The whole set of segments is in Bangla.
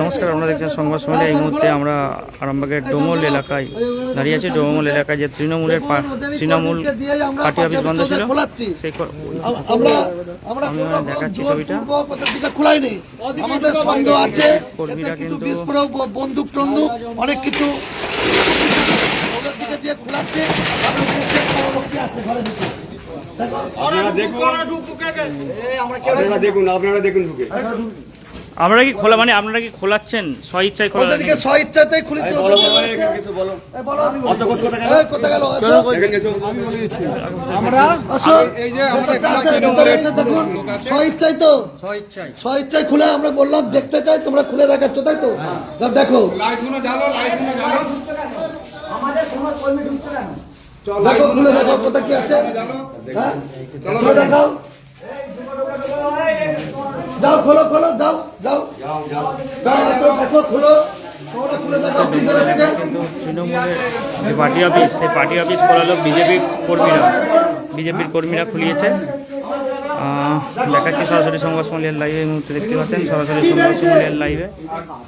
নমস্কার, আমরা দেখছেন সংবাদ সম্মেলন। এই মুহূর্তে আমরা আরামবাগের ডোমল এলাকায় দাঁড়িয়ে আছি। ডোমল এলাকায় যে তৃণমূল পার্টি অফিস বন্ধ ছিল, সেই আমি দেখাচ্ছি ছবিটা। কর্মীরা কিন্তু বন্দুক টন্দুক অনেক কিছু খোলাচ্ছে। দেখুন ঢুকে আমরা কি খোলা মানে আপনারা কি খোলাচ্ছেন স্ব ইচ্ছায় খোলা? স্ব ইচ্ছাতেই খুলেছে। স্ব ইচ্ছাই তো, স্ব ইচ্ছায় খুলে আমরা বললাম দেখতে চাই, তোমরা খুলে দেখাচ্ছ তাই তো? দেখো দেখো খুলে দেখো কোথায় কি আছে। দেখাও, যাও খোলো খোলো, যাও যাও দেখো খোলো, তৃণমূলের যে পার্টি অফিস, সেই পার্টি অফিস খোলালো বিজেপির কর্মীরা খুলিয়েছে। দেখাচ্ছি সরাসরি সংবাদ সম্মেলনের লাইভে। এই মুহূর্তে দেখতে পাচ্ছেন সরাসরি সংবাদ সম্মেলনের লাইভে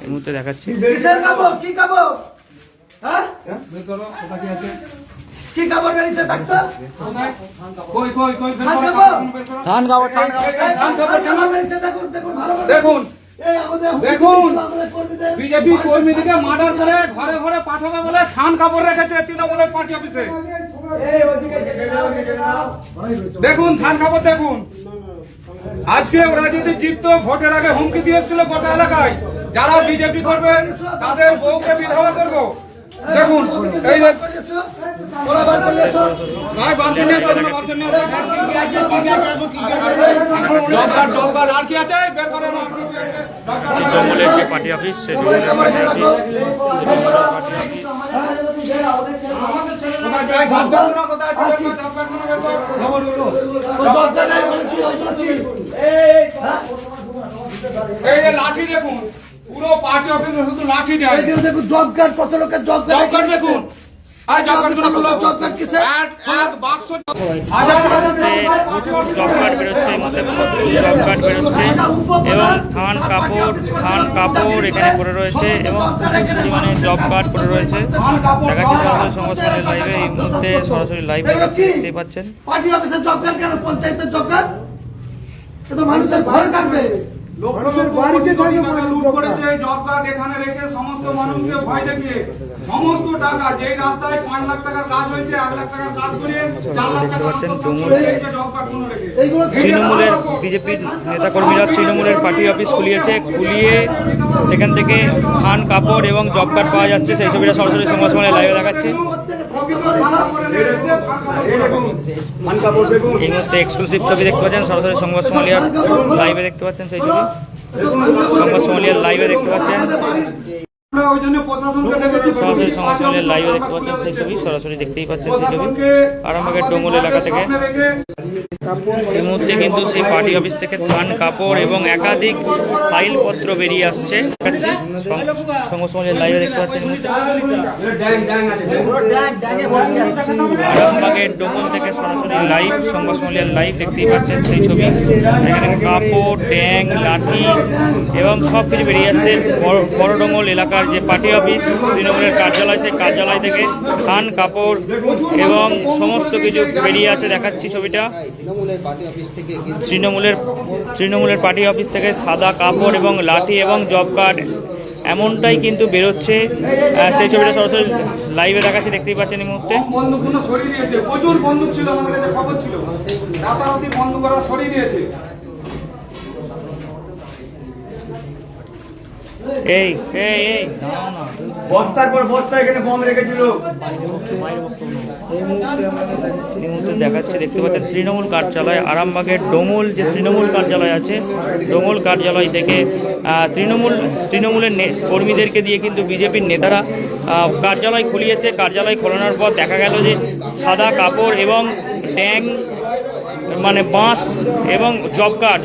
এই মুহূর্তে দেখাচ্ছি। দেখুন বিজেপি কর্মীদেরকে মার্ডার করে ঘরে ঘরে পাঠাবে বলে থান কাপড় রেখেছে তৃণমূলের পার্টি অফিসে। দেখুন থান কাপড় দেখুন। আজকে ওরা যদি জিততো, ভোটের আগে হুমকি দিয়েছিল গোটা এলাকায় যারা বিজেপি করবেন তাদের বউকে বিধবা করবো। দেখুন এই আর কি আছে বের করে পার্টি অফিস, লাঠি দেখুন, পুরো পার্টি অফিসে শুধু লাঠি দেয়। দেখুন জব কার্ড, কত লোকের জব কার্ড দেখুন। জব কার্ড বেরোচ্ছে এবং থান কাপড় এখানে পড়ে রয়েছে এবং মানে জব কার্ড পড়ে রয়েছে। দেখাচ্ছি সরাসরি সংবাদ সম্মেলনের লাইভে। এই মুহূর্তে সরাসরি লাইভ দেখতে পাচ্ছেন। পার্টি অফিসের জব কার্ড কেন? পঞ্চায়েতের জব কার্ড তো মানুষের ঘরে থাকবে। লোকের বাড়িতে লুট করেছে জব কার্ড এখানে রেখে সমস্ত মানুষকে ভয় দেখিয়ে সমস্ত টাকা, যে রাস্তায় 5 লাখ টাকার কাজ হয়েছে 1 লাখ টাকার কাজ করিয়ে 4 লাখ টাকা তৃণমূলের বিজেপির নেতাকর্মীরা তৃণমূলের পার্টি অফিস খুলিয়ে সেখান থেকে থান কাপড় এবং জব কার্ড পাওয়া যাচ্ছে। সেই ছবিটা সরাসরি সংবাদ সম্মেলনে লাইভে দেখাচ্ছে। এই মুহূর্তে এক্সক্লুসিভ ছবি দেখতে পাচ্ছেন সরাসরি সংবাদ সম্মেলনের লাইভে দেখতে পাচ্ছেন। সেই ছবি সংবাদ সম্মেলনের লাইভে দেখতে পাচ্ছেন। সরাসরি সংবাদ সম্মেলনের লাইভে দেখতে পাচ্ছেন সেই ছবি, সরাসরি দেখতেই পাচ্ছেন সেই ছবি আরামবাগের ডোমল এলাকা থেকে। এই মুহূর্তে কিন্তু সেই পার্টি অফিস থেকে থান কাপড় এবং একাধিক ফাইলপত্র বেরিয়ে আসছে। সংবাদ সম্মেলনের লাইভে দেখতে পাচ্ছেন। আরামবাগের ডোমল থেকে সরাসরি লাইভ সংবাদ সম্মেলনের লাইভ দেখতেই পাচ্ছেন সেই ছবি। এখানে কাপড়, ট্যাং, লাঠি এবং সব কিছু বেরিয়ে আসছে। বড় ডোমল এলাকার যে পার্টি অফিস তৃণমূলের কার্যালয়, সেই কার্যালয় থেকে থান কাপড় এবং সমস্ত কিছু বেরিয়ে আছে। দেখাচ্ছি ছবিটা। তৃণমূলের পার্টি অফিস থেকে সাদা কাপড় এবং লাঠি এবং জব কার্ড এমনটাই কিন্তু বেরোচ্ছে। সেই ছবিটা সরাসরি লাইভে দেখাচ্ছি, দেখতেই পাচ্ছেন এই মুহূর্তে। প্রচুর বন্দুক ছিল, আমাদের কাছে খবর ছিল, রাতারাতি বন্ধ করা সরিয়ে দিয়েছে। এই বস্তার পর বস্তা এখানে বম রেখেছিল। এই মুহূর্তে দেখাচ্ছে, দেখতে পাচ্ছেন তৃণমূল কার্যালয় আরামবাগের ডোমল যে তৃণমূল কার্যালয় আছে, ডোমল কার্যালয় থেকে তৃণমূলের কর্মীদেরকে দিয়ে কিন্তু বিজেপির নেতারা কার্যালয় খুলিয়েছে। কার্যালয় খোলানোর পর দেখা গেল যে সাদা কাপড় এবং ট্যাং মানে বাঁশ এবং জব কার্ড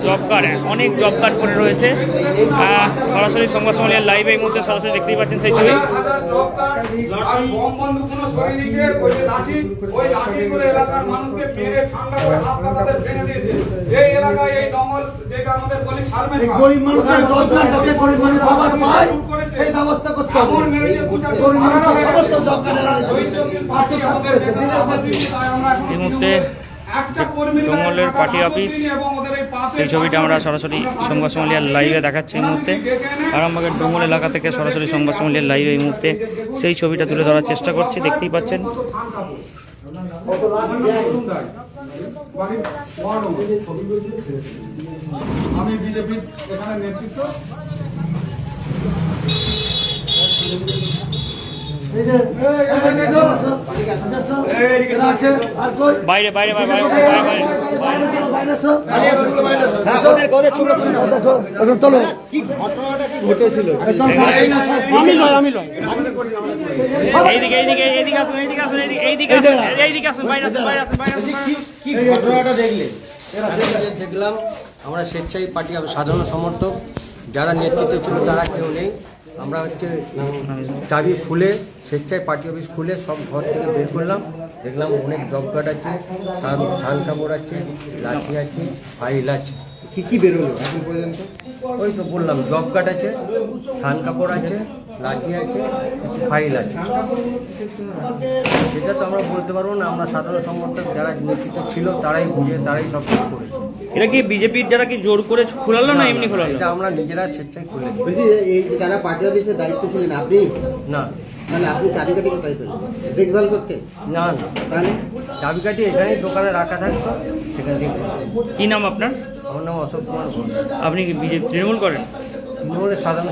অনেক জব কার্ড করে রয়েছে। সরাসরি সংবাদ সম্মেলনের লাইভে এই মুহূর্তে সরাসরি দেখতেই পাচ্ছেন সেই ছবি। গরিব মানুষের জব কার্ড যাতে গরিব মানুষ আবার পায় সেই ব্যবস্থা করতে হবে। গরিব মানুষের সমস্ত জব কার্ডের আত্মসাৎ করেছে। এই মুহূর্তে ডোঙ্গলের পার্টি অফিস সেই ছবিটা আমরা সরাসরি সংবাদ সম্মেলনের লাইভে দেখাচ্ছি এই মুহূর্তে। আরামবাগের ডোঙ্গল এলাকা থেকে সরাসরি সংবাদ সম্মেলনের লাইভে এই মুহূর্তে সেই ছবিটা তুলে ধরার চেষ্টা করছি, দেখতেই পাচ্ছেন। আমি বিজেপির এখানে নেতৃত্ব বাইরে বাইরে বাইরে বাইরে এইদিকে এইদিকে এইদিকে আসুন, এইদিকে আসুন, এইদিকে আসুন, এইদিকে আসুন, বাইরে আসুন, বাইরে আসুন, বাইরে আসুন। দেখলাম আমরা স্বেচ্ছায় পার্টি সাধারণ সমর্থক যারা নেতৃত্বে ছিল তারা কেউ নেই। আমরা চাবি খুলে স্বেচ্ছায় পার্টি অফিস খুলে সব ঘর থেকে বের করলাম। দেখলাম অনেক জব কার্ড আছে, শাল কাপড় আছে, লাঠি আছে, ফাইল আছে। কি কি বেরোলো এখন পর্যন্ত? ওই তো বললাম জব কার্ড আছে, থান কাপড় আছে, লাঠি আছে, কিছু ফাইল আছে। সেটা তো আমরা বলতে পারবো না, আমরা সাধারণ সমর্থক যারা নেতৃত্ব ছিল তারাই বুঝে তারাই সব কিছু করেছে। এটা কি বিজেপির যারা কি জোর করে খোলালো না এমনি খোলালো? এটা আমরা নিজেরা স্বেচ্ছায় খুলে দিই। বলছি এই যে যারা পার্টি অফিসের দায়িত্বে ছিলেন আপনি, না তাহলে আপনি চাবিকাঠি কোথায় পেলেন? দেখভাল করতে? না না, তাহলে চাবিকাঠি এখানেই দোকানে রাখা থাকতো, সেখান থেকে খুলে। কি নাম আপনার? আমার নাম অশোক কুমার ঘোষ। আপনি কি বিজেপি তৃণমূল করেন? তৃণমূলের সাধারণ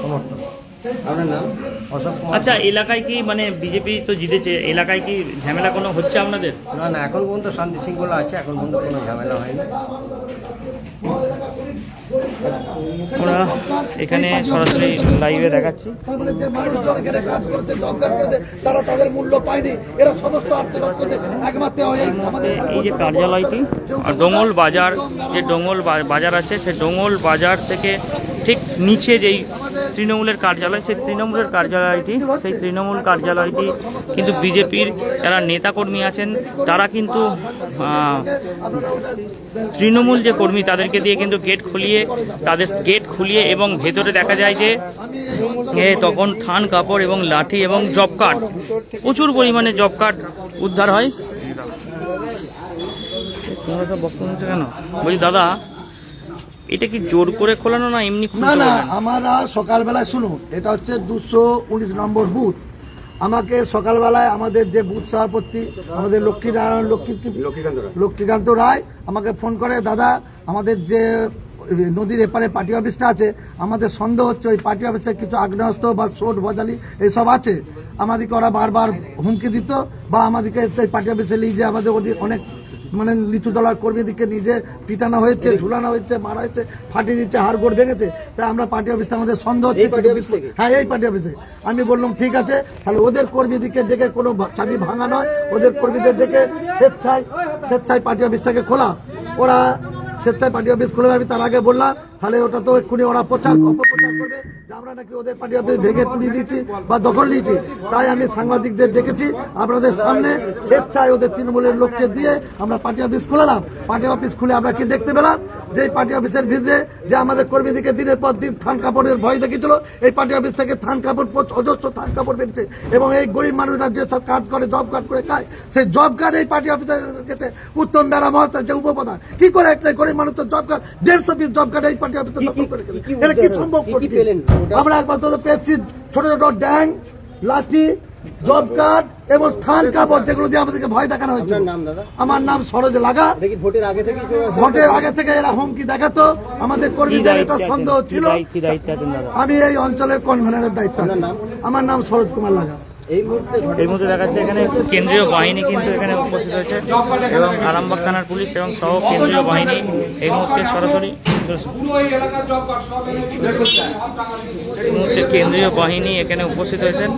সমর্থক। আপনার নাম? অশোক কুমার। আচ্ছা, এলাকায় কি মানে বিজেপি তো জিতেছে, এলাকায় কি ঝামেলা কোনো হচ্ছে আপনাদের? না না, এখন পর্যন্ত শান্তি শৃঙ্খলা আছে, এখন পর্যন্ত কোনো ঝামেলা হয়নি। আমরা এখানে সরাসরি লাইভে দেখাচ্ছি। যে মানুষ জব কার্ডে কাজ করেছে, জব কার্ড করেছে, তারা তাদের মূল্য পায়নি। এরা সমস্ত আত্মসাৎ করছে একমাত্র আমাদের এই যে কার্যালয়টি আর ডোঙ্গল বাজার, যে ডোঙ্গল বাজার আছে, সে ডোঙ্গল বাজার থেকে ঠিক নিচে যেই তৃণমূলের কার্যালয়, সেই তৃণমূলের কার্যালয়টি, সেই তৃণমূল কার্যালয়টি কিন্তু বিজেপির যারা নেতাকর্মী আছেন তারা কিন্তু তৃণমূল যে কর্মী তাদেরকে দিয়ে কিন্তু তাদের গেট খুলিয়ে এবং ভেতরে দেখা যায় যে তখন থান কাপড় এবং লাঠি এবং জব কার্ড, প্রচুর পরিমাণে জব কার্ড উদ্ধার হয়। তোমরা সব বক্তব্য নিচ্ছ কেন? বলছি দাদা, এটা কি জোর করে খোলানো না এমনি? না না, আমরা সকালবেলায় শুনুন, এটা হচ্ছে 219 নম্বর বুথ। আমাকে সকালবেলায় আমাদের যে বুথ সভাপতি আমাদের লক্ষ্মীকান্ত রায় আমাকে ফোন করে, দাদা আমাদের যে নদীর এপারে পার্টি অফিসটা আছে, আমাদের সন্দেহ হচ্ছে ওই পার্টি অফিসে কিছু আগ্নেয়াস্ত্র বা সোট ভজালি এইসব আছে। আমাদেরকে ওরা বারবার হুমকি দিত বা আমাদেরকে পার্টি অফিসে নিয়ে যে আমাদের অনেক মানে নিচু দলার কর্মীদেরকে নিজে পিটানো হয়েছে, ঝুলানো হয়েছে, মারা হয়েছে, ফাটিয়ে দিচ্ছে, হাড়গোড় ভেঙেছে। তাই আমরা পার্টি অফিসটা আমাদের সন্দেহ হচ্ছে। হ্যাঁ, এই পার্টি অফিসে। আমি বললাম ঠিক আছে, তাহলে ওদের কর্মীদেরকে ডেকে, কোনো চাবি ভাঙা নয়, ওদের কর্মীদের ডেকে স্বেচ্ছায় পার্টি অফিসটাকে খোলা। ওরা স্বেচ্ছায় পার্টি অফিস খুলে, আমি তার আগে বললাম তাহলে ওটা তো এক্ষুনি ওরা অপপ্রচার করবে যে আমরা নাকি ওদের পার্টি অফিস ভেঙে পুড়িয়ে দিচ্ছি বা দখল নিয়েছি। তাই আমি সাংবাদিকদের ডেকেছি, আপনাদের সামনে স্বেচ্ছায় ওদের তৃণমূলের লোককে দিয়ে আমরা পার্টি অফিস খুলালাম। পার্টি অফিস খুলে আমরা কি দেখতে পেলাম, যে এই পার্টি অফিসের ভিতরে যে আমাদের কর্মীদেরকে দিনের পর দিন থান কাপড়ের ভয় দেখিয়েছিল, এই পার্টি অফিস থেকে থান কাপড়, অজস্র থান কাপড় বেরিয়েছে। এবং এই গরিব মানুষরা যে সব কাজ করে, জব কার্ড করে খায়, সেই জব কার্ড এই পার্টি অফিসের কাছে উত্তম বেড়া মহাশয় যে উপপ্রধান কি করে একটা গরিব মানুষের job card 150 piece job card এই পার্টি অফিসে দখল করে গেছে। এটা কি সম্ভব? আমরা একবার তো পেয়েছি ছোট ছোট ড্যাং, লাঠি, জব কার্ড এবং স্থান কাপড়, যেগুলো দিয়ে আমাদেরকে ভয় দেখানো হয়েছে। আমার নাম সরোজ লাগা। ভোটের আগে থেকে এরা হুমকি দেখাতো, আমাদের কর্মীদের এটা সন্দেহ ছিল। আমি এই অঞ্চলের কনভেনারের দায়িত্ব আছি। আমার নাম সরোজ কুমার লাগা। এই মুহূর্তে দেখা যাচ্ছে এখানে কেন্দ্রীয় বাহিনী কিন্তু এখানে উপস্থিত হয়েছে এবং আরামবাগ থানার পুলিশ এবং সহ কেন্দ্রীয় বাহিনী এই মুহূর্তে সরাসরি পুরো এই এলাকার জব কার্ড সব দেখুন সব টাকা এই মুহূর্তে কেন্দ্রীয় বাহিনী এখানে উপস্থিত হয়েছেন।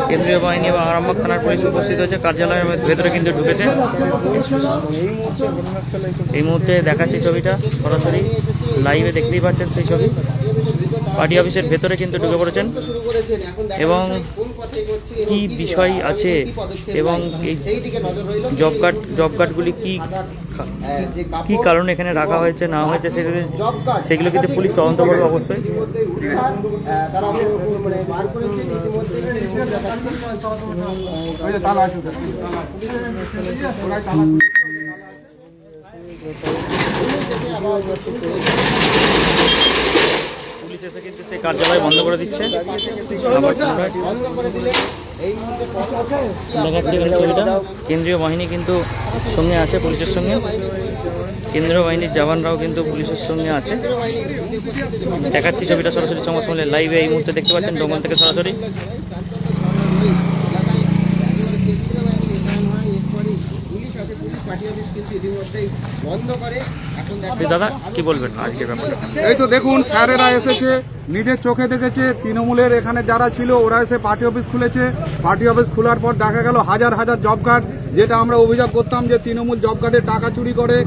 কেন্দ্রীয় বাহিনী এবং আরামবাগ থানার পুলিশ উপস্থিত হয়েছে, কার্যালয়ের ভেতরে কিন্তু ঢুকেছে। এই মুহূর্তে দেখাচ্ছি ছবিটা সরাসরি লাইভে, দেখতেই পাচ্ছেন সেই ছবি। পার্টি অফিসের ভেতরে কিন্তু ঢুকে পড়েছেন এবং কি বিষয় আছে এবং এই জব কার্ডগুলি কি কারণে এখানে রাখা হয়েছে না হয়েছে সেগুলো কিন্তু পুলিশ তদন্ত করবে অবশ্যই। পুলিশ এসে কিন্তু সেই কার্যালয় বন্ধ করে দিচ্ছে। আবার দেখাচ্ছি এখানে ছবিটা, কেন্দ্রীয় বাহিনী কিন্তু সঙ্গে আছে পুলিশের সঙ্গে, কেন্দ্রীয় বাহিনীর জওয়ানরাও কিন্তু পুলিশের সঙ্গে আছে। দেখাচ্ছি ছবিটা সরাসরি সংবাদ সম্মেলনের লাইভে এই মুহূর্তে দেখতে পাচ্ছেন ডোঙ্গল থেকে সরাসরি। দাদা কি বলবেন আজকে ব্যাপারে? এই তো দেখুন, স্যারেরা এসেছে, নিজের চোখে দেখেছে তৃণমূলের এখানে যারা ছিল ওরা এসে পার্টি অফিস খুলেছে। পার্টি অফিস খোলার পর দেখা গেল হাজার হাজার জব কার্ড, যেটা আমরা অভিযোগ করতাম যে তৃণমূল জব কার্ডে টাকা চুরি করে,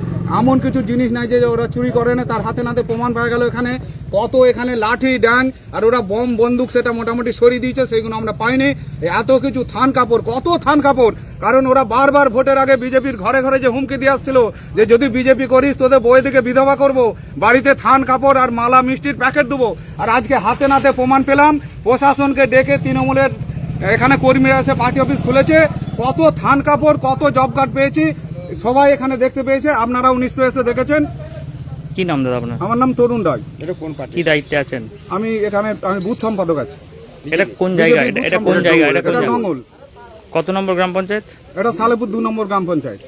এমন কিছু জিনিস নাই যে ওরা চুরি করে না, তার হাতে নাতে প্রমাণ পাওয়া গেল। এখানে কত এখানে লাঠি ড্যাং আর ওরা বম বন্দুক সেটা মোটামুটি সরিয়ে দিয়েছে, সেইগুলো আমরা পাইনি। এত কিছু থান কাপড়, কত থান কাপড়, কারণ ওরা বারবার ভোটের আগে বিজেপির ঘরে ঘরে যে হুমকি দিয়ে আসছিল যে যদি বিজেপি করিস তোদের বউদিকে বিধবা করব, বাড়িতে থান কাপড় আর মালা মিষ্টির প্যাকেট দেবো। আর আজকে হাতে নাতে প্রমাণ পেলাম, প্রশাসনকে ডেকে তৃণমূলের এখানে কর্মীরা এসে পার্টি অফিস খুলেছে, কত থান কাপড় কত জব কার্ড পেয়েছি সবাই এখানে দেখতে পেয়েছে, আপনারাও নিশ্চয়ই এসে দেখেছেন। কি নাম দাদা আপনার? আমার নাম তরুণ রায়। কি দায়িত্বে আছেন? আমি বুথ সম্পাদক আছি। এটা কোন জায়গা? এটা কোন জায়গা? এটা কোন জায়গা? ডঙ্গল। কত নম্বর গ্রাম পঞ্চায়েত? এটা সালেপুর 2 নম্বর গ্রাম পঞ্চায়েত।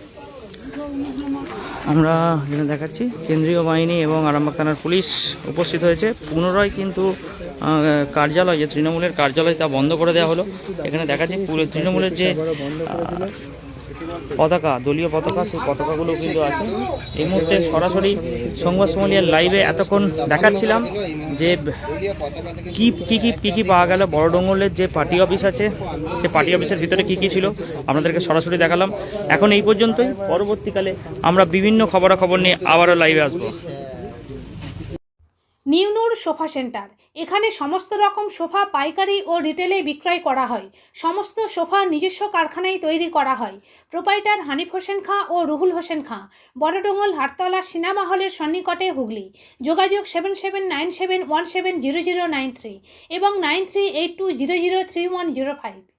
আমরা এখানে দেখাচ্ছি কেন্দ্রীয় বাহিনী এবং আরামবাগ থানার পুলিশ উপস্থিত হয়েছে। পুনরায় কিন্তু কার্যালয়, যে তৃণমূলের কার্যালয় তা বন্ধ করে দেওয়া হলো। এখানে দেখাচ্ছি তৃণমূলের যে পতাকা, দলীয় পতাকা, সেই পতাকাগুলো কিন্তু আছে। এই মুহূর্তে সরাসরি সংবাদ সম্মেলনের লাইভে এতক্ষণ দেখাচ্ছিলাম যে কি পাওয়া গেল। বড় ডোঙ্গলের যে পার্টি অফিস আছে সেই পার্টি অফিসের ভিতরে কি কি ছিল আপনাদেরকে সরাসরি দেখালাম। এখন এই পর্যন্তই, পরবর্তীকালে আমরা বিভিন্ন খবরাখবর নিয়ে আবারও লাইভে আসবো। নিউ নূর সোফা সেন্টার, এখানে সমস্ত রকম সোফা পাইকারি ও রিটেলে বিক্রয় করা হয়। সমস্ত সোফা নিজস্ব কারখানায় তৈরি করা হয়। প্রোপাইটার হানিফ হোসেন খাঁ ও রুহুল হোসেন খাঁ, বড়ডোঙ্গল হাটতলা সিনেমা হলের সন্নিকটে, হুগলি। যোগাযোগ 7797170093 এবং 9382003105।